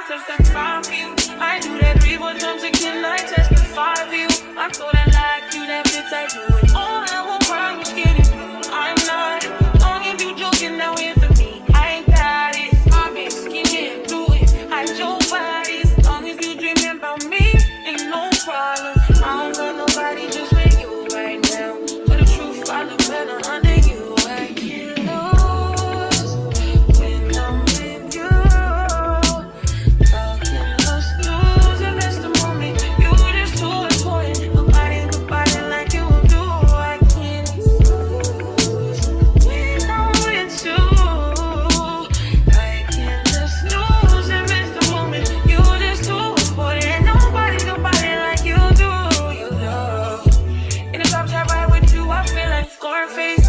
testify for you. I do that 3 more times again. I testify for you. I'm so that like you, that bitch I do it. All I won't cry, you scared of you. I'm not. Long if you joking, now it's for me. I ain't got it. I've been skinning through it. Hide your bodies. Long as you dreaming about me, ain't no problem. I don't got nobody just with you right now. But the truth, I look better under you. I can't lose when I'm with you. How can us lose and miss the moment? You just too important. Nobody like you do. I can't lose when I'm with you. I can't just lose and miss the moment. You just too important. Nobody like you do. You know. In the top top ride with you, I feel like Scarface.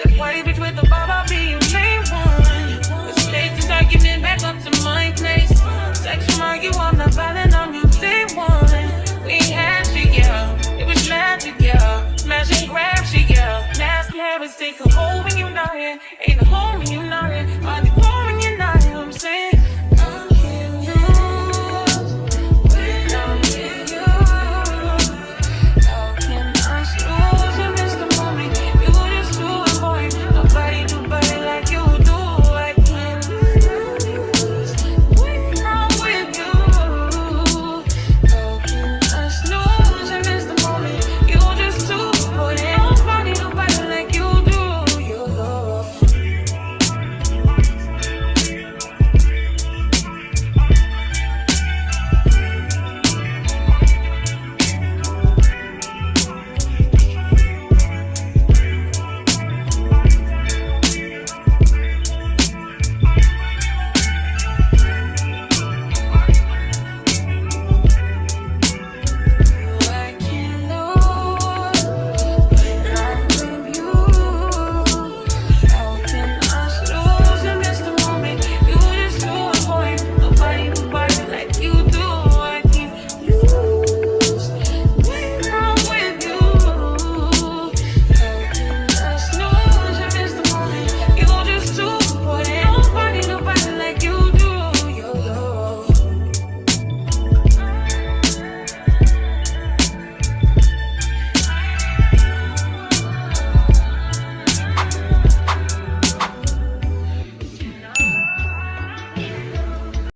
The party bitch with the bob, I'll be your main one. The stage is argument back up to my place. Sex from argue, I'm not violent on you, day one. We had shit, yeah. It was magic, yeah. Smash and grab shit, yeah. Nasty habits take a hold when you not here. Ain't a home when you not here.